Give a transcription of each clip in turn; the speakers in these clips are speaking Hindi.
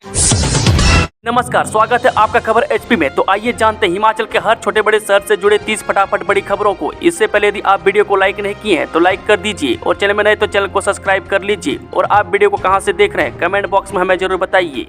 नमस्कार, स्वागत है आपका खबर एचपी में। तो आइए जानते हैं हिमाचल के हर छोटे बड़े शहर से जुड़े 30 फटाफट बड़ी खबरों को। इससे पहले यदि आप वीडियो को लाइक नहीं किए हैं तो लाइक कर दीजिए और चैनल में नए तो चैनल को सब्सक्राइब कर लीजिए। और आप वीडियो को कहां से देख रहे हैं कमेंट बॉक्स में हमें जरूर बताइए।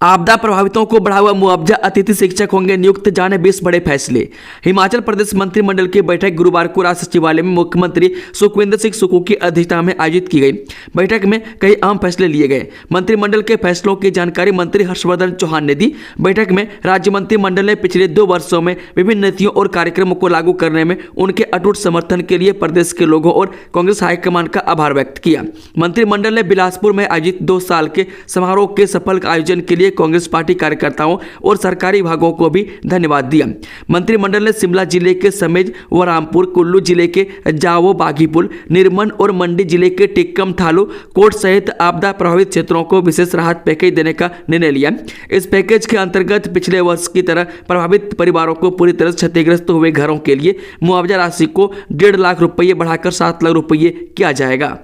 आपदा प्रभावितों को बढ़ा हुआ मुआवजा, अतिथि शिक्षक होंगे नियुक्त, जाने 20 बड़े फैसले। हिमाचल प्रदेश मंत्रिमंडल की बैठक गुरुवार को राज सचिवालय में मुख्यमंत्री सुखविंदर सिंह सुक्खू की अध्यक्षता में आयोजित की गई। बैठक में कई अहम फैसले लिए गए। मंत्रिमंडल के फैसलों की जानकारी मंत्री हर्षवर्धन चौहान ने दी। बैठक में राज्य मंत्रिमंडल ने पिछले 2 वर्षों में विभिन्न नीतियों और कार्यक्रमों को लागू करने में उनके अटूट समर्थन के लिए प्रदेश के लोगों और कांग्रेस हाईकमान का आभार व्यक्त किया। मंत्रिमंडल ने बिलासपुर में आयोजित 2 साल के समारोह के सफल आयोजन के लिए कांग्रेस पार्टी कार्यकर्ताओं और सरकारी विभागों को भी धन्यवाद दिया। मंत्रिमंडल ने शिमला जिले के समेज व रामपुर, कुल्लू जिले के जावो बागीपुल, निर्मन और मंडी जिले के टिक्कम थालू कोट सहित आपदा प्रभावित क्षेत्रों को विशेष राहत पैकेज देने का निर्णय लिया। इस पैकेज के अंतर्गत पिछले वर्ष की तरह प्रभावित परिवारों को पूरी तरह क्षतिग्रस्त हुए घरों के लिए मुआवजा राशि को 1.5 लाख रुपये बढ़ाकर 7 लाख रुपये किया जाएगा।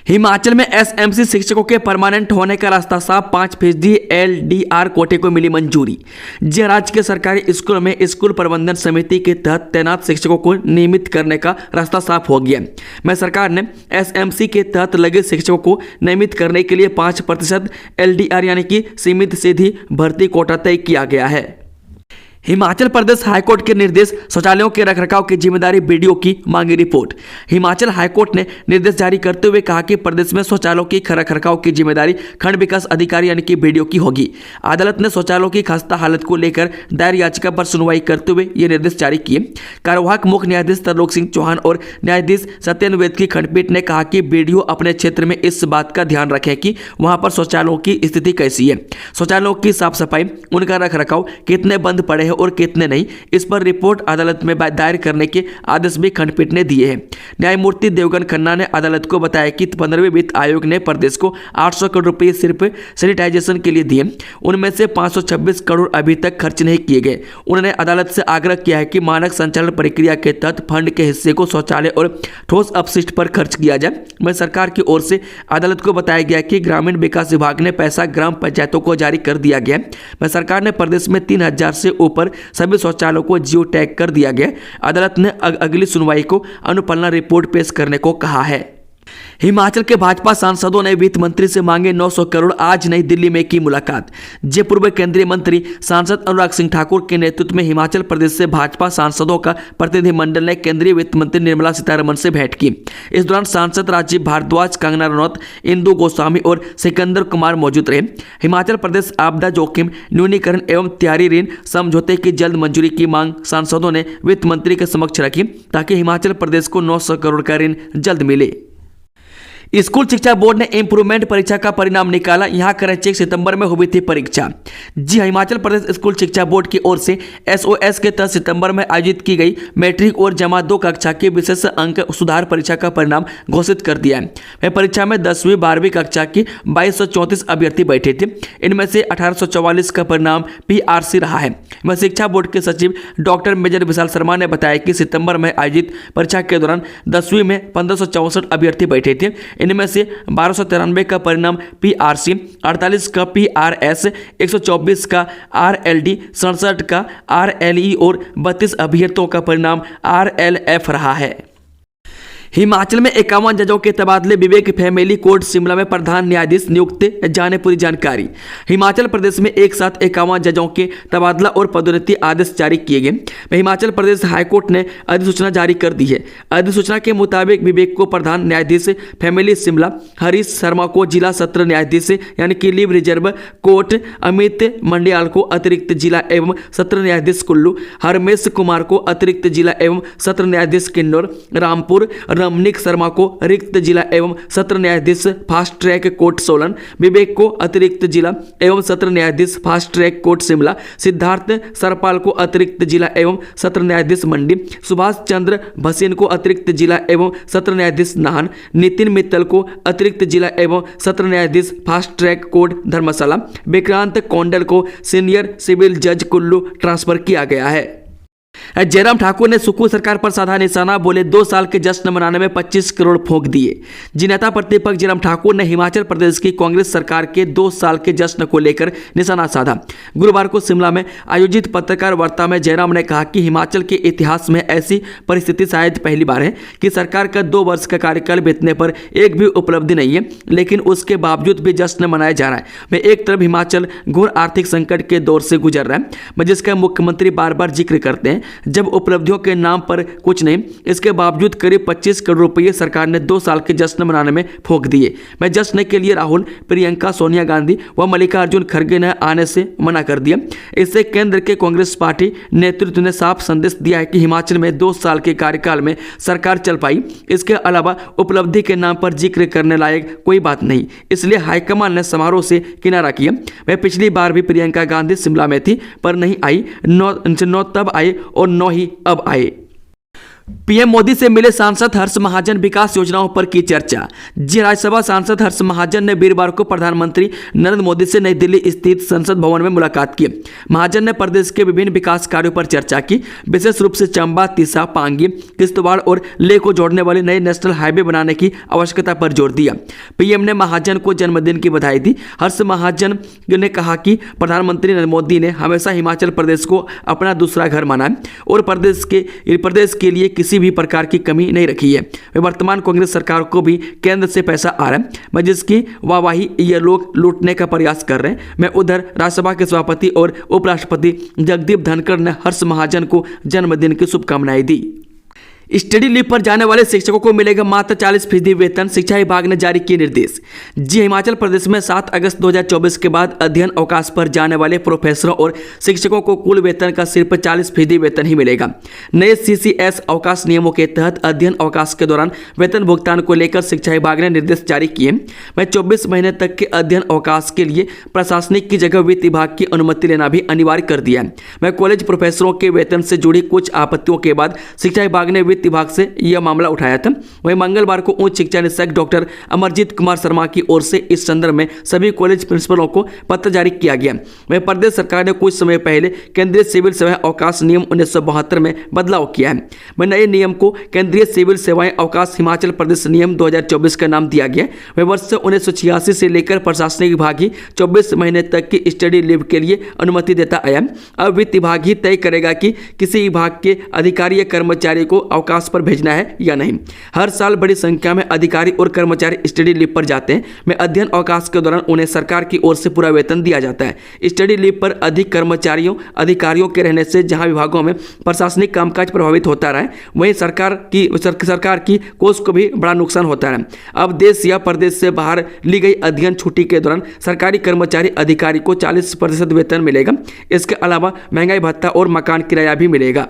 हिमाचल में एसएमसी शिक्षकों के परमानेंट होने का रास्ता साफ, 5% एलडीआर कोटे को मिली मंजूरी। जी, राज्य के सरकारी स्कूलों में स्कूल प्रबंधन समिति के तहत तैनात शिक्षकों को नियमित करने का रास्ता साफ हो गया। में सरकार ने एसएमसी के तहत लगे शिक्षकों को नियमित करने के लिए 5% एलडीआर यानी कि सीमित सीधी भर्ती कोटा तय किया गया है। हिमाचल प्रदेश हाईकोर्ट के निर्देश, शौचालयों के रखरखाव की जिम्मेदारी बीडीओ की, मांगी रिपोर्ट। हिमाचल हाईकोर्ट ने निर्देश जारी करते हुए कहा कि प्रदेश में शौचालयों की रखरखाव की जिम्मेदारी खंड विकास अधिकारी यानी कि बीडीओ की होगी। अदालत ने शौचालयों की खस्ता हालत को लेकर दायर याचिका पर सुनवाई करते हुए ये निर्देश जारी किए। कार्यवाहक मुख्य न्यायाधीश तरलोक सिंह चौहान और न्यायाधीश सत्येंद्र वैद की खंडपीठ ने कहा कि बीडीओ अपने क्षेत्र में इस बात का ध्यान रखें कि वहां पर शौचालयों की स्थिति कैसी है, शौचालयों की साफ सफाई, उनका रखरखाव, कितने बंद पड़े हैं और कितने नहीं, इस पर रिपोर्ट अदालत में दायर करने के आदेश भी खंडपीठ ने दिए हैं। न्यायमूर्ति देवगन खन्ना ने अदालत को बताया कि 15वें वित्त आयोग ने प्रदेश को 800 करोड़ रुपये सिर्फ सैनिटाइजेशन के लिए दिए, उनमें से 526 करोड़ अभी तक खर्च नहीं किए गए। उन्होंने अदालत से आग्रह किया है कि मानक संचालन प्रक्रिया के तहत फंड के हिस्से को शौचालय और ठोस अपशिष्ट पर खर्च किया जाए। मैं सरकार की ओर से अदालत को बताया गया कि ग्रामीण विकास विभाग ने पैसा ग्राम पंचायतों को जारी कर दिया गया। मैं सरकार ने प्रदेश में 3000 से ऊपर सभी शौचालयों को जियो टैग कर दिया गया। अदालत ने अगली सुनवाई को अनुपालना रिपोर्ट पेश करने को कहा है। हिमाचल के भाजपा सांसदों ने वित्त मंत्री से मांगे 900 करोड़, आज नई दिल्ली में की मुलाकात। पूर्व केंद्रीय मंत्री सांसद अनुराग सिंह ठाकुर के नेतृत्व में हिमाचल प्रदेश से भाजपा सांसदों का प्रतिनिधिमंडल ने केंद्रीय वित्त मंत्री निर्मला सीतारमण से भेंट की। इस दौरान सांसद राजीव भारद्वाज, कंगना रनौत, इंदु गोस्वामी और सिकंदर कुमार मौजूद रहे। हिमाचल प्रदेश आपदा जोखिम न्यूनीकरण एवं तैयारी ऋण समझौते की जल्द मंजूरी की मांग सांसदों ने वित्त मंत्री के समक्ष रखी ताकि हिमाचल प्रदेश को 900 करोड़ का ऋण जल्द मिले। स्कूल शिक्षा बोर्ड ने इंप्रूवमेंट परीक्षा का परिणाम निकाला। यहां करें चेक, सितंबर में हुई थी परीक्षा। जी, हिमाचल प्रदेश स्कूल शिक्षा बोर्ड की ओर से एसओएस के तहत सितंबर में आयोजित की गई मैट्रिक और जमा 2 कक्षा की विशेष अंक सुधार परीक्षा का परिणाम घोषित कर दिया है। वह परीक्षा में 10वीं 12वीं कक्षा की 2234 अभ्यर्थी बैठे थे। इनमें से 1844 का परिणाम पीआरसी रहा है। वह शिक्षा बोर्ड के सचिव डॉक्टर मेजर विशाल शर्मा ने बताया कि सितंबर में आयोजित परीक्षा के दौरान 10वीं में 1564 अभ्यर्थी बैठे थे। इनमें से 1293 का परिणाम पीआरसी, 48 का पीआरएस, 124 का आरएलडी, 67 का आरएलई और 32 अभ्यर्थियों का परिणाम आरएलएफ रहा है। हिमाचल में 51 जजों के तबादले, विवेक फैमिली कोर्ट शिमला में प्रधान न्यायाधीश नियुक्त, जाने पूरी जानकारी। हिमाचल प्रदेश में एक साथ 51 जजों के तबादला और पदोन्नति आदेश जारी किए गए। हिमाचल प्रदेश हाईकोर्ट ने अधिसूचना जारी कर दी है। अधिसूचना के मुताबिक विवेक को प्रधान न्यायाधीश फैमिली शिमला, हरीश शर्मा को जिला सत्र न्यायाधीश यानी कि leave reserve court, Amit Mandiyal को अतिरिक्त जिला एवं सत्र न्यायाधीश कुल्लू, हरमेश कुमार को अतिरिक्त जिला एवं सत्र न्यायाधीश किन्नौर, रामपुर, रमनीक शर्मा को रिक्त जिला एवं सत्र न्यायाधीश फास्ट ट्रैक कोर्ट सोलन, विवेक को अतिरिक्त जिला एवं सत्र न्यायाधीश fast track court Shimla, Siddharth Sarpal को अतिरिक्त जिला एवं सत्र न्यायाधीश मंडी, सुभाष चंद्र भसीन को अतिरिक्त जिला एवं सत्र न्यायाधीश नाहन, नितिन मित्तल को अतिरिक्त जिला एवं सत्र न्यायाधीश फास्ट ट्रैक कोर्ट धर्मशाला, विक्रांत कौंडल को सीनियर सिविल जज कुल्लू ट्रांसफर किया गया है। जयराम ठाकुर ने सुक्खू सरकार पर साधा निशाना, बोले 2 साल के जश्न मनाने में 25 करोड़ फूंक दिए। जी नेता प्रतिपक्ष जयराम ठाकुर ने हिमाचल प्रदेश की कांग्रेस सरकार के 2 साल के जश्न को लेकर निशाना साधा। गुरुवार को शिमला में आयोजित पत्रकार वार्ता में जयराम ने कहा कि हिमाचल के इतिहास में ऐसी परिस्थिति शायद पहली बार है कि सरकार का 2 वर्ष का कार्यकाल बीतने पर एक भी उपलब्धि नहीं है, लेकिन उसके बावजूद भी जश्न मनाया जा रहा है। मैं एक तरफ हिमाचल घोर आर्थिक संकट के दौर से गुजर रहा है, जिसका मुख्यमंत्री बार बार जिक्र करते हैं, जब उपलब्धियों के नाम पर कुछ नहीं, इसके बावजूद करीब 25 करोड़ रुपए सरकार ने 2 साल के जश्न मनाने में फूंक दिए। मैं जश्न के लिए राहुल, प्रियंका, सोनिया गांधी व मल्लिकार्जुन खड़गे ने आने से मना कर दिया। इससे केंद्र के कांग्रेस पार्टी नेतृत्व ने साफ संदेश दिया है कि हिमाचल में 2 साल के कार्यकाल में सरकार चल पाई, इसके अलावा उपलब्धि के नाम पर जिक्र करने लायक कोई बात नहीं, इसलिए हाईकमान ने समारोह से किनारा किया। वह पिछली बार भी प्रियंका गांधी शिमला में थी पर नहीं आई, 9 तब आए और 9 ही अब आए। पीएम मोदी से मिले सांसद हर्ष महाजन, विकास योजनाओं पर की चर्चा। जी राज्यसभा सांसद हर्ष महाजन ने वीरवार को प्रधानमंत्री नरेंद्र मोदी से नई दिल्ली स्थित संसद भवन में मुलाकात की। महाजन ने प्रदेश के विभिन्न विकास कार्यों पर चर्चा की, विशेष रूप से चंबा, तीसा, पांगी, किश्तवाड़ और लेह को जोड़ने वाले नए नेशनल हाईवे बनाने की आवश्यकता पर जोर दिया। पीएम ने महाजन को जन्मदिन की बधाई दी। हर्ष महाजन ने कहा कि प्रधानमंत्री नरेंद्र मोदी ने हमेशा हिमाचल प्रदेश को अपना दूसरा घर माना है और प्रदेश के लिए किसी भी प्रकार की कमी नहीं रखी है। वर्तमान कांग्रेस सरकार को भी केंद्र से पैसा आ रहा है, मैं जिसकी वाहवाही ये लोग लूटने का प्रयास कर रहे हैं। मैं उधर राज्यसभा के सभापति और उपराष्ट्रपति जगदीप धनखड़ ने हर्ष महाजन को जन्मदिन की शुभकामनाएं दी। स्टडी लीव पर जाने वाले शिक्षकों को मिलेगा मात्र 40% वेतन, शिक्षा विभाग ने जारी किए निर्देश। जी हिमाचल प्रदेश में 7 अगस्त 2024 के बाद अध्ययन अवकाश पर जाने वाले प्रोफेसरों और शिक्षकों को कुल वेतन का सिर्फ 40% वेतन ही मिलेगा। नए CCS अवकाश नियमों के तहत अध्ययन अवकाश के दौरान वेतन भुगतान को लेकर शिक्षा विभाग ने निर्देश जारी किए। वह 24 महीने तक के अध्ययन अवकाश के लिए प्रशासनिक की जगह वित्त विभाग की अनुमति लेना भी अनिवार्य कर दिया है। वह कॉलेज प्रोफेसरों के वेतन से जुड़ी कुछ आपत्तियों के बाद शिक्षा विभाग ने वित्त विभाग से यह मामला उठाया था। वहीं मंगलवार को उच्च शिक्षा निदेशक डॉक्टर अमरजीत कुमार शर्मा की ओर से इस संदर्भ में सभी कॉलेज प्रिंसिपलों को पत्र जारी किया गया। वहीं प्रदेश सरकार ने कुछ समय पहले केंद्रीय सिविल सेवाएं अवकाश नियम 1972 में बदलाव किया है। वह नए नियम को केंद्रीय सिविल सेवाएं अवकाश हिमाचल प्रदेश नियम 2024 का नाम दिया गया। वह वर्ष 1986 से लेकर प्रशासनिक विभाग ही 24 महीने तक की स्टडी लीव के लिए अनुमति देता आया। अब वित्त विभाग ही तय करेगा कि किसी विभाग के अधिकारी या कर्मचारी को अवकाश पर भेजना है या नहीं। हर साल बड़ी संख्या में अधिकारी और कर्मचारी स्टडी लीव पर जाते हैं। में अध्ययन अवकाश के दौरान उन्हें सरकार की ओर से पूरा वेतन दिया जाता है। स्टडी लीव पर अधिक कर्मचारियों अधिकारियों के रहने से जहां विभागों में प्रशासनिक कामकाज प्रभावित होता रहा है, वहीं सरकार की कोष को भी बड़ा नुकसान होता है। अब देश या प्रदेश से बाहर ली गई अध्ययन छुट्टी के दौरान सरकारी कर्मचारी अधिकारी को 40% वेतन मिलेगा। इसके अलावा महंगाई भत्ता और मकान किराया भी मिलेगा।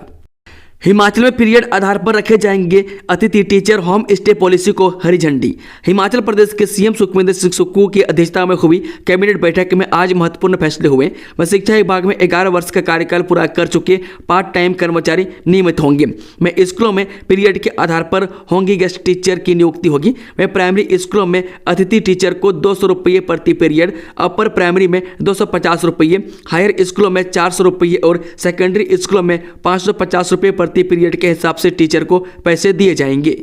हिमाचल में पीरियड आधार पर रखे जाएंगे अतिथि टीचर, होम स्टे पॉलिसी को हरी झंडी। हिमाचल प्रदेश के सीएम सुखविंदर सिंह सुक्खू की अध्यक्षता में हुई कैबिनेट बैठक में आज महत्वपूर्ण फैसले हुए। वह शिक्षा विभाग में 11 वर्ष का कार्यकाल पूरा कर चुके पार्ट टाइम कर्मचारी नियमित होंगे। मैं स्कूलों में पीरियड के आधार पर होंगी गेस्ट टीचर की नियुक्ति होगी। वह प्राइमरी स्कूलों में अतिथि टीचर को 200 रुपये प्रति पीरियड, अपर प्राइमरी में 250 रुपये, हायर स्कूलों में 400 रुपये और सेकेंडरी स्कूलों में 550 रुपये प्रति पीरियड के हिसाब से टीचर को पैसे दिए जाएंगे।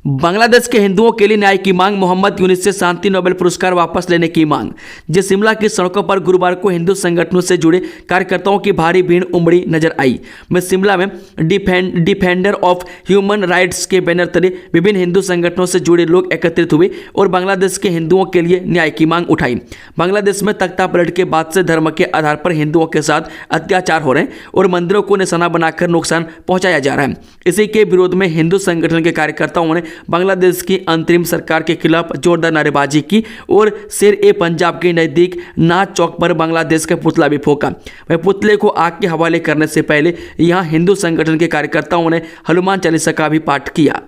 बांग्लादेश के हिंदुओं के लिए न्याय की मांग, मोहम्मद यूनिस से शांति नोबेल पुरस्कार वापस लेने की मांग। जो शिमला की सड़कों पर गुरुवार को हिंदू संगठनों से जुड़े कार्यकर्ताओं की भारी भीड़ उमड़ी नजर आई। मैं शिमला में डिफेंडर ऑफ ह्यूमन राइट्स के बैनर तले विभिन्न हिंदू संगठनों से जुड़े लोग एकत्रित हुए और बांग्लादेश के हिंदुओं के लिए न्याय की मांग उठाई। बांग्लादेश में तख्ता पलट के बाद से धर्म के आधार पर हिंदुओं के साथ अत्याचार हो रहे हैं और मंदिरों को निशाना बनाकर नुकसान पहुंचाया जा रहा है। इसी के विरोध में हिंदू संगठन के कार्यकर्ताओं ने बांग्लादेश की अंतरिम सरकार के खिलाफ जोरदार नारेबाजी की और शेर-ए-पंजाब के नजदीक नाच चौक पर बांग्लादेश का पुतला भी फूंका। वह पुतले को आग के हवाले करने से पहले यहां हिंदू संगठन के कार्यकर्ताओं ने हनुमान चालीसा का भी पाठ किया।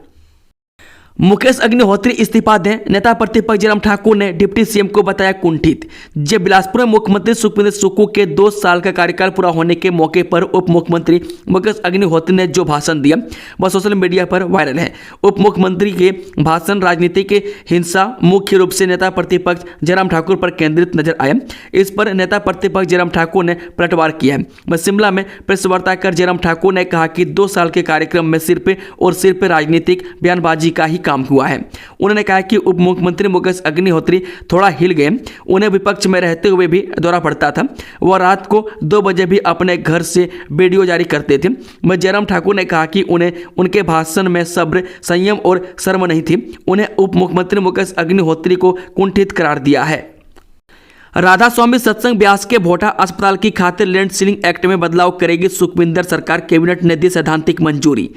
मुकेश अग्निहोत्री इस्तीफा दें, नेता प्रतिपक्ष जयराम ठाकुर ने डिप्टी सीएम को बताया कुंठित। जब बिलासपुर में मुख्यमंत्री सुखविंदर सुक्खू के 2 साल का कार्यकाल पूरा होने के मौके पर उप मुख्यमंत्री मुकेश अग्निहोत्री ने जो भाषण दिया वह सोशल मीडिया पर वायरल है। उप मुख्यमंत्री के भाषण राजनीति के हिंसा मुख्य रूप से नेता प्रतिपक्ष जयराम ठाकुर पर केंद्रित नजर आया। इस पर नेता प्रतिपक्ष जयराम ठाकुर ने पलटवार किया है। वह शिमला में प्रेस वार्ता कर जयराम ठाकुर ने कहा कि 2 साल के कार्यक्रम में सिर्फ राजनीतिक बयानबाजी का ही काम हुआ है। उन्होंने कहा कि उप मुख्यमंत्री मुकेश अग्निहोत्री थोड़ा हिल गए। उन्हें विपक्ष में रहते हुए भी दौरा पड़ता था। वह रात को 2 बजे भी अपने घर से वीडियो जारी करते थे। वह जयराम ठाकुर ने कहा कि उन्हें उनके भाषण में सब्र, संयम और शर्म नहीं थी। उन्हें उप मुख्यमंत्री मुकेश अग्निहोत्री को कुंठित करार दिया है। राधा स्वामी सत्संग ब्यास के भोटा अस्पताल की खातिर लैंड सीलिंग एक्ट में बदलाव करेगी सुखविंदर सरकार, कैबिनेट ने दी सैद्धांतिक मंजूरी।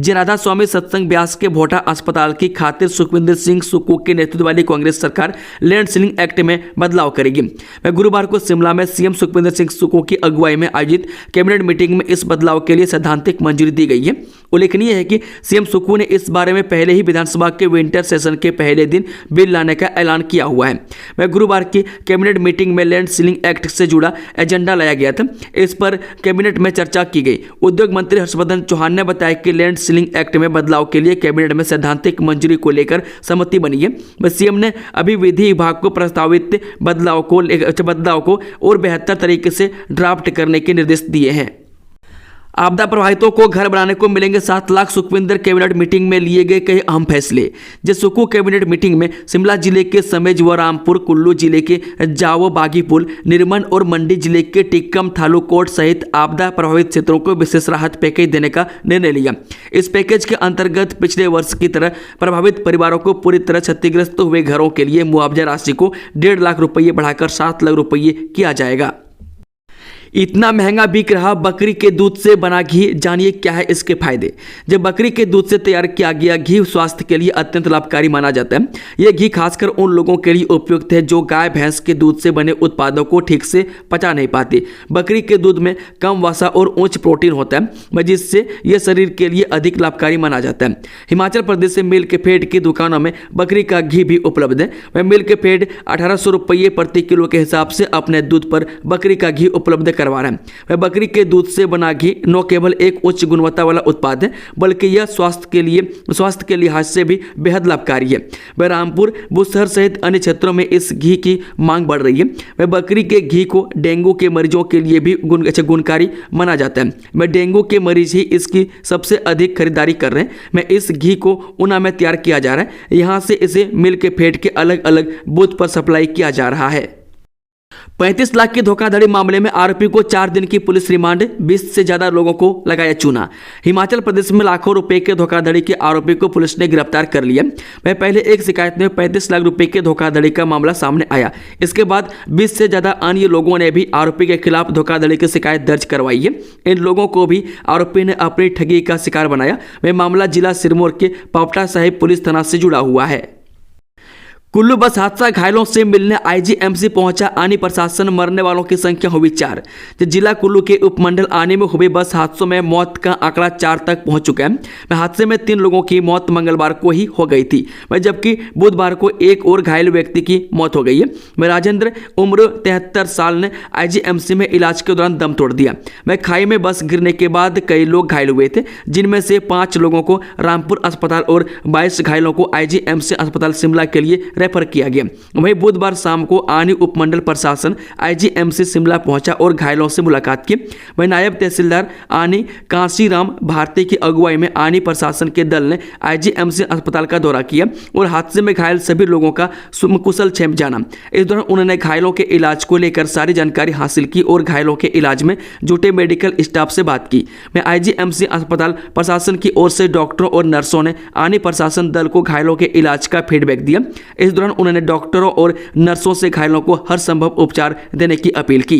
राधा स्वामी सत्संग ब्यास के भोटा अस्पताल की खातिर सुखविंदर सिंह सुक्खू के नेतृत्व वाली कांग्रेस सरकार लैंड सीलिंग एक्ट में बदलाव करेगी। वह गुरुवार को शिमला में सीएम सुखविंदर सिंह सुक्खू की अगुवाई में आयोजित कैबिनेट मीटिंग में इस बदलाव के लिए सैद्धांतिक मंजूरी दी गई है। उल्लेखनीय है कि सीएम सुक्खू ने इस बारे में पहले ही विधानसभा के विंटर सेशन के पहले दिन बिल लाने का ऐलान किया हुआ है। वह गुरुवार की कैबिनेट मीटिंग में लैंड सीलिंग एक्ट से जुड़ा एजेंडा लाया गया था। इस पर कैबिनेट में चर्चा की गई। उद्योग मंत्री हर्षवर्धन चौहान ने बताया कि लैंड सीलिंग एक्ट में बदलाव के लिए कैबिनेट में सैद्धांतिक मंजूरी को लेकर सहमति बनी है। वह सीएम ने अभी विधि विभाग को प्रस्तावित बदलाव को और बेहतर तरीके से ड्राफ्ट करने के निर्देश दिए हैं। आपदा प्रभावितों को घर बनाने को मिलेंगे 7 लाख। सुखविंदर कैबिनेट मीटिंग में लिए गए कई अहम फैसले। सुक्खू कैबिनेट मीटिंग में शिमला जिले के समेज व रामपुर, कुल्लू जिले के जावो बागीपुल, निर्मन और मंडी जिले के टिक्कम, थालूकोट सहित आपदा प्रभावित क्षेत्रों को विशेष राहत पैकेज देने का निर्णय लिया। इस पैकेज के अंतर्गत पिछले वर्ष की तरह प्रभावित परिवारों को पूरी तरह क्षतिग्रस्त हुए घरों के लिए मुआवजा राशि को 1.5 लाख रुपये बढ़ाकर 7 लाख रुपये किया जाएगा। इतना महंगा बिक रहा बकरी के दूध से बना घी, जानिए क्या है इसके फायदे। जब बकरी के दूध से तैयार किया गया घी स्वास्थ्य के लिए अत्यंत लाभकारी माना जाता है। यह घी खासकर उन लोगों के लिए उपयुक्त है जो गाय भैंस के दूध से बने उत्पादों को ठीक से पचा नहीं पाते। बकरी के दूध में कम वसा और उच्च प्रोटीन होता है, जिससे यह शरीर के लिए अधिक लाभकारी माना जाता है। हिमाचल प्रदेश से मिल्क फेड की दुकानों में बकरी का घी भी उपलब्ध है। वह मिल्क फेड 1800 रुपये प्रति किलो के हिसाब से अपने दूध पर बकरी का घी उपलब्ध करवा रहा है। वह बकरी के दूध से बना घी न केवल एक उच्च गुणवत्ता वाला उत्पाद है, बल्कि यह स्वास्थ्य के लिहाज से भी बेहद लाभकारी है। वह रामपुर, बुशहर सहित अन्य क्षेत्रों में इस घी की मांग बढ़ रही है। वह बकरी के घी को डेंगू के मरीजों के लिए भी गुणकारी माना जाता है। वह डेंगू के मरीज ही इसकी सबसे अधिक खरीदारी कर रहे हैं। मैं इस घी को ऊना में तैयार किया जा रहा है। यहाँ से इसे मिल्क फेड के अलग अलग बूथ पर सप्लाई किया जा रहा है। 35 लाख की धोखाधड़ी मामले में आरोपी को 4 दिन की पुलिस रिमांड, 20 से ज्यादा लोगों को लगाया चूना। हिमाचल प्रदेश में लाखों रुपए के धोखाधड़ी के आरोपी को पुलिस ने गिरफ्तार कर लिया। वह पहले एक शिकायत में 35 लाख रुपए के धोखाधड़ी का मामला सामने आया। इसके बाद 20 से ज्यादा अन्य लोगों ने भी आरोपी के खिलाफ धोखाधड़ी की शिकायत दर्ज करवाई है। इन लोगों को भी आरोपी ने अपनी ठगी का शिकार बनाया। वह मामला जिला सिरमौर के पावटा साहिब पुलिस थाना से जुड़ा हुआ है। कुल्लू बस हादसा, घायलों से मिलने आईजीएमसी पहुंचा आनी प्रशासन, मरने वालों की संख्या हुई 4। जिला कुल्लू के उपमंडल आनी में हुए बस हादसों में मौत का आंकड़ा 4 तक पहुंच चुका है। हादसे में 3 लोगों की मौत मंगलवार को ही हो गई थी, जबकि बुधवार को एक और घायल व्यक्ति की मौत हो गई है। राजेंद्र, उम्र 73 साल ने आईजीएमसी में इलाज के दौरान दम तोड़ दिया। खाई में बस गिरने के बाद कई लोग घायल हुए थे, जिनमें से 5 लोगों को रामपुर अस्पताल और 22 घायलों को आईजीएमसी अस्पताल शिमला के लिए रेफर किया गया। वहीं बुधवार शाम को आनी उपमंडल प्रशासन आईजीएमसी शिमला पहुंचा और घायलों से मुलाकात की। वहीं नायब तहसीलदार आनी कांशीराम भारती की अगुवाई में आनी प्रशासन के दल ने आईजीएमसी अस्पताल का दौरा किया और हादसे में घायल सभी लोगों का कुशल क्षेम जाना। इस दौरान उन्होंने घायलों के इलाज को लेकर सारी जानकारी हासिल की और घायलों के इलाज में जुटे मेडिकल स्टाफ से बात की। आईजीएमसी अस्पताल प्रशासन की ओर से डॉक्टरों और नर्सों ने आनी प्रशासन दल को घायलों के इलाज का फीडबैक दिया। इस दौरान उन्होंने डॉक्टरों और नर्सों से घायलों को हर संभव उपचार देने की अपील की।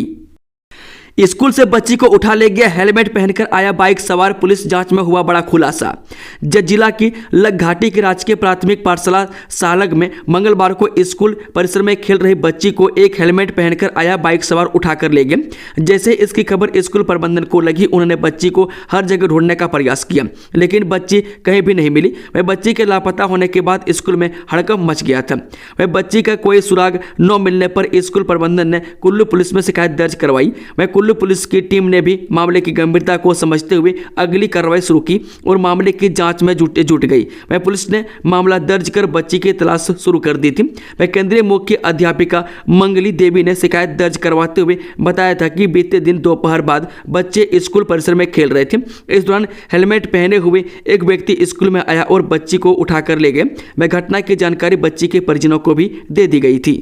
स्कूल से बच्ची को उठा ले गया, हेलमेट पहनकर आया बाइक सवार, पुलिस जांच में हुआ बड़ा खुलासा। जिला की लग घाटी के राजकीय प्राथमिक पाठशाला सालग में मंगलवार को स्कूल परिसर में खेल रही बच्ची को एक हेलमेट पहनकर आया बाइक सवार उठाकर ले गए। जैसे इसकी खबर स्कूल प्रबंधन को लगी, उन्होंने बच्ची को हर जगह ढूंढने का प्रयास किया, लेकिन बच्ची कहीं भी नहीं मिली। वह बच्ची के लापता होने के बाद स्कूल में हड़कंप मच गया था। वह बच्ची का कोई सुराग न मिलने पर स्कूल प्रबंधन ने कुल्लू पुलिस में शिकायत दर्ज करवाई। वह कुल्लू पुलिस की टीम ने भी मामले की गंभीरता को समझते हुए अगली कार्रवाई शुरू की और मामले की जांच में जुट गई। वह पुलिस ने मामला दर्ज कर बच्ची की तलाश शुरू कर दी थी। वह केंद्रीय मुख्य अध्यापिका मंगली देवी ने शिकायत दर्ज करवाते हुए बताया था कि बीते दिन दोपहर बाद बच्चे स्कूल परिसर में खेल रहे थे। इस दौरान हेलमेट पहने हुए एक व्यक्ति स्कूल में आया और बच्ची को उठाकर ले गए। वह घटना की जानकारी बच्ची के परिजनों को भी दे दी गई थी।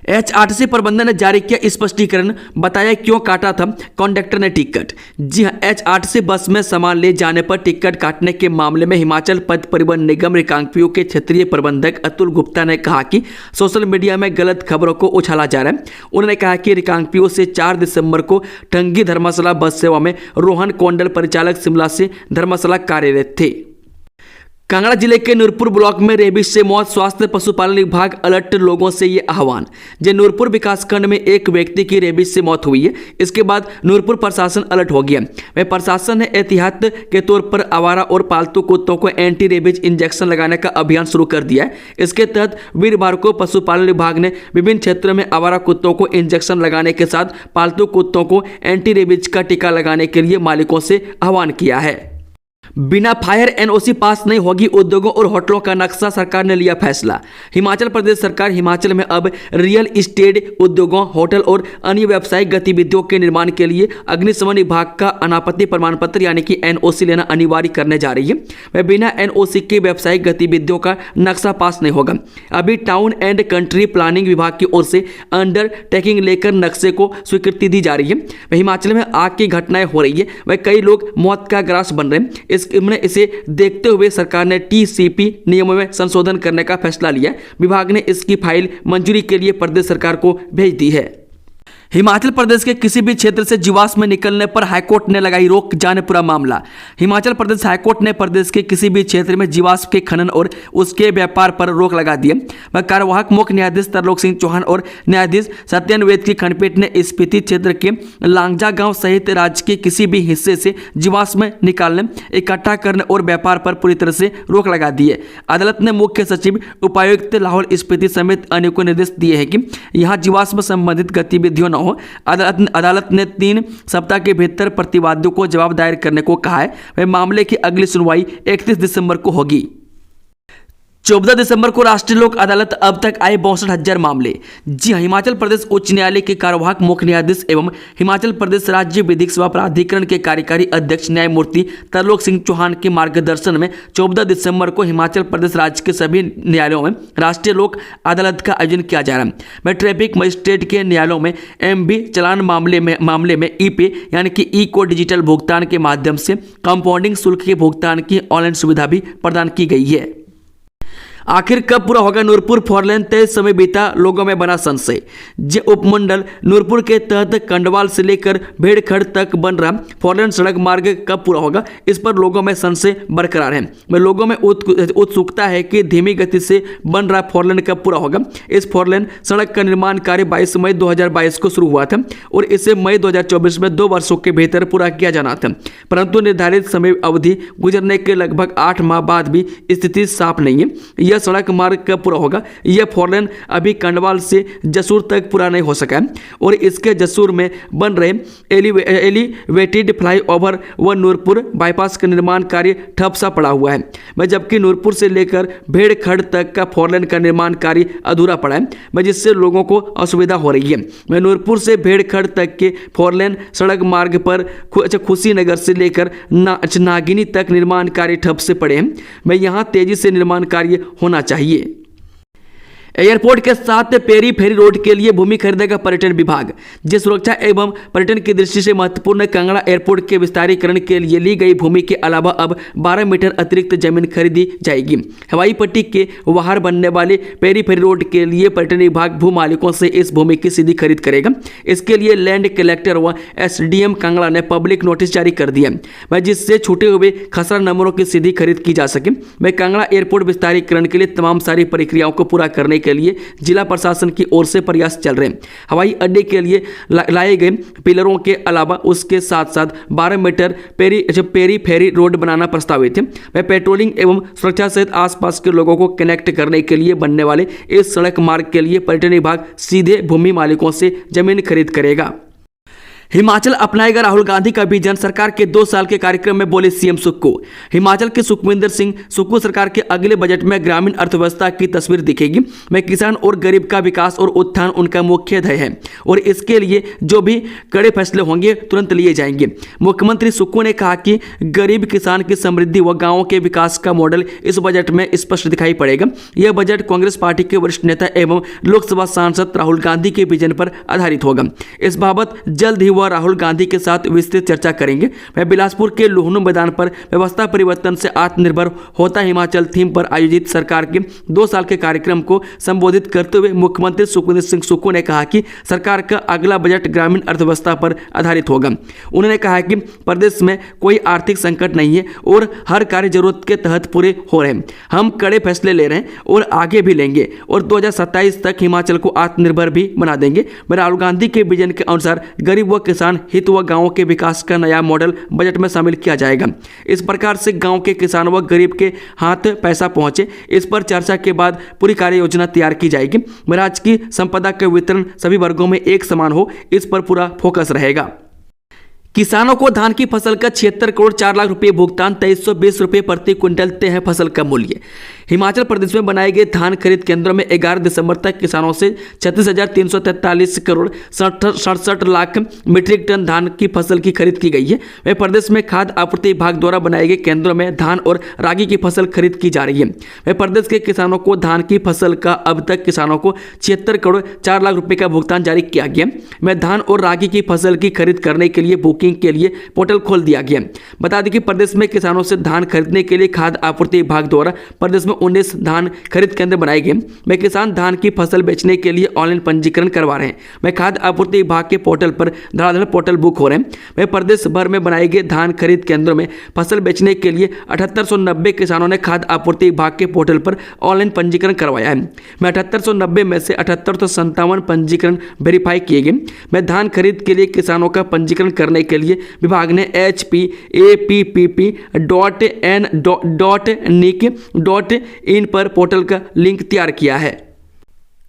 एचआरटीसी प्रबंधन ने जारी किया स्पष्टीकरण, बताया क्यों काटा था कंडक्टर ने टिकट। जी हां, एचआरटीसी बस में सामान ले जाने पर टिकट काटने के मामले में हिमाचल पथ परिवहन निगम रिकांगपिओ के क्षेत्रीय प्रबंधक अतुल गुप्ता ने कहा कि सोशल मीडिया में गलत खबरों को उछाला जा रहा है। उन्होंने कहा कि रिकांगपिओ से 4 दिसंबर को टंगी धर्मशाला बस सेवा में रोहन कोंडल परिचालक शिमला से धर्मशाला कार्यरत थे। कांगड़ा जिले के नूरपुर ब्लॉक में रेबीज से मौत, स्वास्थ्य पशुपालन विभाग अलर्ट, लोगों से ये आह्वान। नूरपुर विकासखंड में एक व्यक्ति की रेबीज से मौत हुई है। इसके बाद नूरपुर प्रशासन अलर्ट हो गया। वह प्रशासन ने एहतियात के तौर पर आवारा और पालतू कुत्तों को एंटी रेबीज इंजेक्शन लगाने का अभियान शुरू कर दिया है। इसके तहत वीरवार को पशुपालन विभाग ने विभिन्न क्षेत्रों में आवारा कुत्तों को इंजेक्शन लगाने के साथ पालतू कुत्तों को एंटी रेबीज का टीका लगाने के लिए मालिकों से आह्वान किया है। बिना फायर एनओसी पास नहीं होगी उद्योगों और होटलों का नक्शा, सरकार ने लिया फैसला। हिमाचल प्रदेश सरकार हिमाचल में अब रियल एस्टेट उद्योगों, होटल और अन्य व्यावसायिक गतिविधियों के निर्माण के लिए अग्निशमन विभाग का अनापत्ति प्रमाण पत्र यानी कि एनओसी लेना अनिवार्य करने जा रही है। वह बिना एनओसी के व्यावसायिक गतिविधियों का नक्शा पास नहीं होगा। अभी टाउन एंड कंट्री प्लानिंग विभाग की ओर से अंडरटेकिंग लेकर नक्शे को स्वीकृति दी जा रही है। वह हिमाचल में आग की घटनाएं हो रही है, वह कई लोग मौत का ग्रास बन रहे हैं। इसे देखते हुए सरकार ने टीसीपी नियमों में संशोधन करने का फैसला लिया। विभाग ने इसकी फाइल मंजूरी के लिए प्रदेश सरकार को भेज दी है। हिमाचल प्रदेश के किसी भी क्षेत्र से जीवाश्म निकलने पर हाईकोर्ट ने लगाई रोक, जाने पूरा मामला। हिमाचल प्रदेश हाईकोर्ट ने प्रदेश के किसी भी क्षेत्र में जीवाश्म के खनन और उसके व्यापार पर रोक लगा दी है। वह कार्यवाहक मुख्य न्यायाधीश तरलोक सिंह चौहान और न्यायाधीश सत्यन वेद की खंडपीठ ने स्पीति क्षेत्र के लांगजा गांव सहित राज्य के किसी भी हिस्से से जीवाश्म निकालने, इकट्ठा करने और व्यापार पर पूरी तरह से रोक लगा दी है। अदालत ने मुख्य सचिव, उपायुक्त लाहौल स्पीति समेत अन्य को निर्देश दिए हैं कि यहाँ जीवाश्म संबंधित गतिविधियों हो। अदालत ने 3 सप्ताह के भीतर प्रतिवादियों को जवाब दायर करने को कहा है। वह मामले की अगली सुनवाई 31 दिसंबर को होगी। 14 दिसंबर को राष्ट्रीय लोक अदालत, अब तक आए 62,000 मामले। जी हां, हिमाचल प्रदेश उच्च न्यायालय के कार्यवाहक मुख्य न्यायाधीश एवं हिमाचल प्रदेश राज्य विधिक सेवा प्राधिकरण के कार्यकारी अध्यक्ष न्यायमूर्ति तरलोक सिंह चौहान के मार्गदर्शन में 14 दिसंबर को हिमाचल प्रदेश राज्य के सभी न्यायालयों में राष्ट्रीय लोक अदालत का आयोजन किया जा रहा है। वह ट्रैफिक मजिस्ट्रेट के न्यायालयों में एमबी चालान मामले में ई-पे यानी कि ई को डिजिटल भुगतान के माध्यम से कंपाउंडिंग शुल्क के भुगतान की ऑनलाइन सुविधा भी प्रदान की गई है। आखिर कब पूरा होगा नूरपुर फोरलेन, तय समय बीता, लोगों में बना संशय। उपमंडल नूरपुर के तहत कंडवाल से लेकर भेड़खड़ तक बन रहा फोरलेन सड़क मार्ग कब पूरा होगा, इस पर लोगों में संशय बरकरार है। लोगों में उत्सुकता है कि धीमी गति से बन रहा फोरलेन कब पूरा होगा। इस फोरलेन सड़क का निर्माण कार्य 22 मई 2022 को शुरू हुआ था और इसे मई 2024 में 2 वर्षों के भीतर पूरा किया जाना था, परंतु निर्धारित समय अवधि गुजरने के लगभग 8 माह बाद भी स्थिति साफ नहीं है। यह सड़क मार्ग कब पूरा होगा। यह फोरलेन अभी कंडवाल से जसूर तक पूरा नहीं हो सका है और इसके जसूर में बन रहे एलिवेटेड फ्लाईओवर व नूरपुर बाईपास का निर्माण कार्य ठप सा पड़ा हुआ है। जबकि नूरपुर से लेकर भेड़खड़ तक का फोरलेन का निर्माण कार्य अधूरा पड़ा है, जिससे लोगों को असुविधा हो रही है। नूरपुर से भेड़खड़ तक के फोरलेन सड़क मार्ग पर खुशी नगर से लेकर नागिनी तक निर्माण कार्य ठप से पड़े हैं। यहाँ तेजी से निर्माण कार्य होना चाहिए। एयरपोर्ट के साथ पेरी फेरी रोड के लिए भूमि खरीदेगा पर्यटन विभाग। जिस सुरक्षा एवं पर्यटन की दृष्टि से महत्वपूर्ण कांगड़ा एयरपोर्ट के विस्तारीकरण के लिए ली गई भूमि के अलावा अब 12 मीटर अतिरिक्त जमीन खरीदी जाएगी। हवाई पट्टी के बाहर बनने वाले पेरी फेरी रोड के लिए पर्यटन विभाग भू मालिकों से इस भूमि की सीधी खरीद करेगा। इसके लिए लैंड कलेक्टर व SDM कांगड़ा ने पब्लिक नोटिस जारी कर दिया है, जिससे छूटे हुए खसरा नंबरों की सीधी खरीद की जा सके। वह कांगड़ा एयरपोर्ट विस्तारीकरण के लिए तमाम सारी प्रक्रियाओं को पूरा करने के लिए जिला प्रशासन की ओर से प्रयास चल रहे हैं। हवाई अड्डे के लिए लाए गए पिलरों के अलावा उसके साथ साथ 12 मीटर पेरी फेरी रोड बनाना प्रस्तावित है। वह पेट्रोलिंग एवं सुरक्षा सहित आसपास के लोगों को कनेक्ट करने के लिए बनने वाले इस सड़क मार्ग के लिए पर्यटन विभाग सीधे भूमि मालिकों से जमीन खरीद करेगा। हिमाचल अपनाएगा राहुल गांधी का विजन, सरकार के 2 साल के कार्यक्रम में बोले सीएम सुक्खू। हिमाचल के सुखविंदर सिंह सुक्खू सरकार के अगले बजट में ग्रामीण अर्थव्यवस्था की तस्वीर दिखेगी। में किसान और गरीब का विकास और उत्थान उनका मुख्य ध्येय है और इसके लिए जो भी कड़े फैसले होंगे तुरंत लिए जाएंगे। मुख्यमंत्री सुक्खू ने कहा कि गरीब किसान की समृद्धि व गाँवों के विकास का मॉडल इस बजट में स्पष्ट दिखाई पड़ेगा। यह बजट कांग्रेस पार्टी के वरिष्ठ नेता एवं लोकसभा सांसद राहुल गांधी के विजन पर आधारित होगा। इस बाबत जल्द ही वह राहुल गांधी के साथ विस्तृत चर्चा करेंगे। वह बिलासपुर के लुहणु मैदान पर व्यवस्था परिवर्तन से आत्मनिर्भर होता हिमाचल थीम पर आयोजित सरकार के 2 साल के कार्यक्रम को संबोधित करते हुए मुख्यमंत्री सुखविंदर सिंह सुक्खू ने कहा कि सरकार का अगला बजट ग्रामीण अर्थव्यवस्था पर आधारित होगा। उन्होंने कहा कि प्रदेश में कोई आर्थिक संकट नहीं है और हर कार्य जरूरत के तहत पूरे हो रहे हैं। हम कड़े फैसले ले रहे हैं और आगे भी लेंगे और 2027 तक हिमाचल को आत्मनिर्भर भी बना देंगे। राहुल गांधी के विजन के अनुसार गरीब व किसान हित व गांवों के विकास का नया मॉडल बजट में शामिल किया जाएगा। इस प्रकार से गांव के किसान व गरीब के हाथ पैसा पहुंचे, इस पर चर्चा के बाद पूरी कार्य योजना तैयार की जाएगी। राज्य की संपदा का वितरण सभी वर्गों में एक समान हो, इस पर पूरा फोकस रहेगा। किसानों को धान की फसल का 76 करोड़ 4 लाख रुपए भुगतान, 2320 रुपए प्रति क्विंटल तय है फसल का मूल्य। हिमाचल प्रदेश में बनाए गए धान खरीद केंद्रों में 11 दिसंबर तक किसानों से 36,343 करोड़ 67 लाख मीट्रिक टन धान की फसल की खरीद की गई है। वह प्रदेश में खाद्य आपूर्ति विभाग द्वारा बनाए गए केंद्रों में धान और रागी की फसल खरीद की जा रही है। वह प्रदेश के किसानों को धान की फसल का अब तक किसानों को 76 करोड़ 4 लाख रुपए का भुगतान जारी किया गया। वह धान और रागी की फसल की खरीद करने के लिए बुकिंग के लिए पोर्टल खोल दिया गया। बता दें कि प्रदेश में किसानों से धान खरीदने के लिए खाद्य आपूर्ति विभाग द्वारा प्रदेश में 19 धान खरीद केंद्र बनाए गए। वे किसान धान की फसल बेचने के लिए ऑनलाइन पंजीकरण करवा रहे हैं। वे खाद्य आपूर्ति विभाग के पोर्टल पर धड़ाधड़ पोर्टल बुक हो रहे हैं। वे प्रदेश भर में बनाए गए धान खरीद केंद्रों में फसल बेचने के लिए 7890 किसानों ने खाद्य आपूर्ति विभाग के पोर्टल पर ऑनलाइन पंजीकरण करवाया है। मैं 7890 में से 7857 पंजीकरण वेरीफाई किए गए। मैं धान खरीद के लिए किसानों का पंजीकरण करने के लिए विभाग ने hpapp.nic.in पर पोर्टल का लिंक तैयार किया है।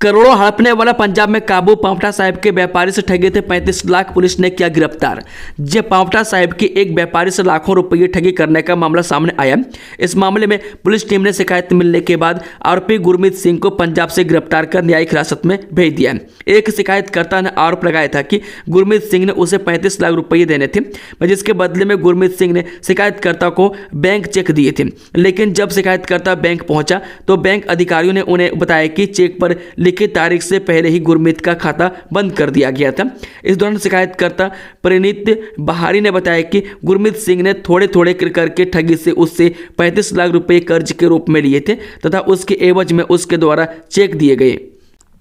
करोड़ों हड़पने वाला पंजाब में काबू, पांवटा साहिब के व्यापारी से ठगे थे 35 लाख, पुलिस ने किया गिरफ्तार। जब पांवटा साहिब के एक व्यापारी से लाखों रुपये ठगी करने का मामला सामने आया। इस मामले में पुलिस टीम ने शिकायत मिलने के बाद आरोपी गुरमीत सिंह को पंजाब से गिरफ्तार कर न्यायिक हिरासत में भेज दिया। एक शिकायतकर्ता ने आरोप लगाया था कि गुरमीत सिंह ने उसे 35 लाख रुपये देने थे, जिसके बदले में गुरमीत सिंह ने शिकायतकर्ता को बैंक चेक दिए थे। लेकिन जब शिकायतकर्ता बैंक पहुंचा तो बैंक अधिकारियों ने उन्हें बताया कि चेक पर लिखित तारीख से पहले ही गुरमीत का खाता बंद कर दिया गया था। इस दौरान शिकायतकर्ता परिणीत बहारी ने बताया कि गुरमीत सिंह ने थोड़े थोड़े करके ठगी से उससे 35 लाख रुपए कर्ज के रूप में लिए थे तथा उसके एवज में उसके द्वारा चेक दिए गए।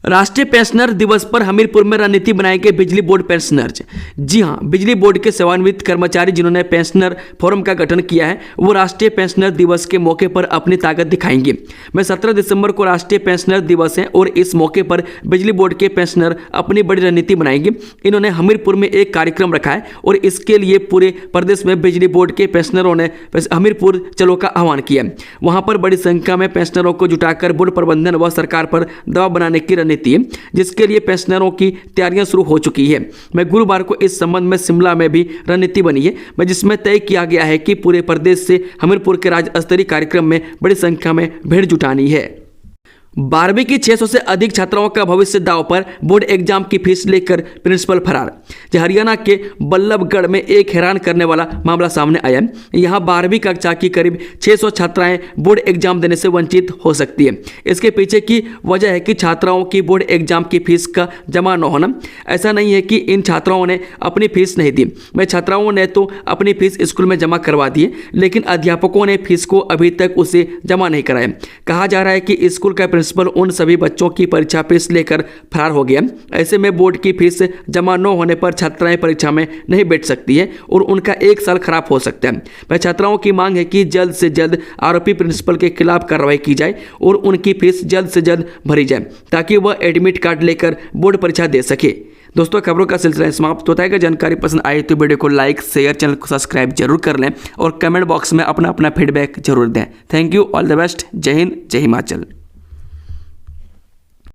राष्ट्रीय पेंशनर दिवस पर हमीरपुर में रणनीति बनाएंगे बिजली बोर्ड पेंशनर्स। जी हां, बिजली बोर्ड के सेवानिवृत्त कर्मचारी जिन्होंने पेंशनर फोरम का गठन किया है वो राष्ट्रीय पेंशनर दिवस के मौके पर अपनी ताकत दिखाएंगे। मैं 17 दिसंबर को राष्ट्रीय पेंशनर दिवस है और इस मौके पर बिजली बोर्ड के पेंशनर अपनी बड़ी रणनीति बनाएंगे। इन्होंने हमीरपुर में एक कार्यक्रम रखा है और इसके लिए पूरे प्रदेश में बिजली बोर्ड के पेंशनरों ने हमीरपुर चलो का आह्वान किया। वहां पर बड़ी संख्या में पेंशनरों को जुटाकर बोर्ड प्रबंधन व सरकार पर दबाव बनाने की रणनीति है, जिसके लिए पेंशनरों की तैयारियां शुरू हो चुकी है। मैं गुरुवार को इस संबंध में शिमला में भी रणनीति बनी है, जिसमें तय किया गया है कि पूरे प्रदेश से हमीरपुर के राज्य स्तरीय कार्यक्रम में बड़ी संख्या में भीड़ जुटानी है। 12वीं की 600 से अधिक छात्राओं का भविष्य दांव पर, बोर्ड एग्जाम की फीस लेकर प्रिंसिपल फरार। हरियाणा के बल्लभगढ़ में एक हैरान करने वाला मामला सामने आया। यहां 12वीं कक्षा की करीब 600 छात्राएं बोर्ड एग्जाम देने से वंचित हो सकती है। इसके पीछे की वजह है कि छात्राओं की बोर्ड एग्जाम की फीस का जमा न होना। ऐसा नहीं है कि इन छात्राओं ने अपनी फीस नहीं दी, वह छात्राओं ने तो अपनी फीस स्कूल में जमा करवा दी, लेकिन अध्यापकों ने फीस को अभी तक उसे जमा नहीं कराया। कहा जा रहा है कि स्कूल का प्रिंसिपल उन सभी बच्चों की परीक्षा फीस लेकर फरार हो गया। ऐसे में बोर्ड की फीस जमा न होने पर छात्राएं परीक्षा में नहीं बैठ सकती है और उनका एक साल खराब हो सकता है। वह छात्राओं की मांग है कि जल्द से जल्द आरोपी प्रिंसिपल के खिलाफ कार्रवाई की जाए और उनकी फीस जल्द से जल्द भरी जाए ताकि वह एडमिट कार्ड लेकर बोर्ड परीक्षा दे सके। दोस्तों, खबरों का सिलसिला समाप्त होता है। अगर जानकारी पसंद आई तो वीडियो को लाइक, शेयर, चैनल को सब्सक्राइब जरूर कर लें और कमेंट बॉक्स में अपना फीडबैक जरूर दें। Thank you, all the best. जय हिंद, जय हिमाचल।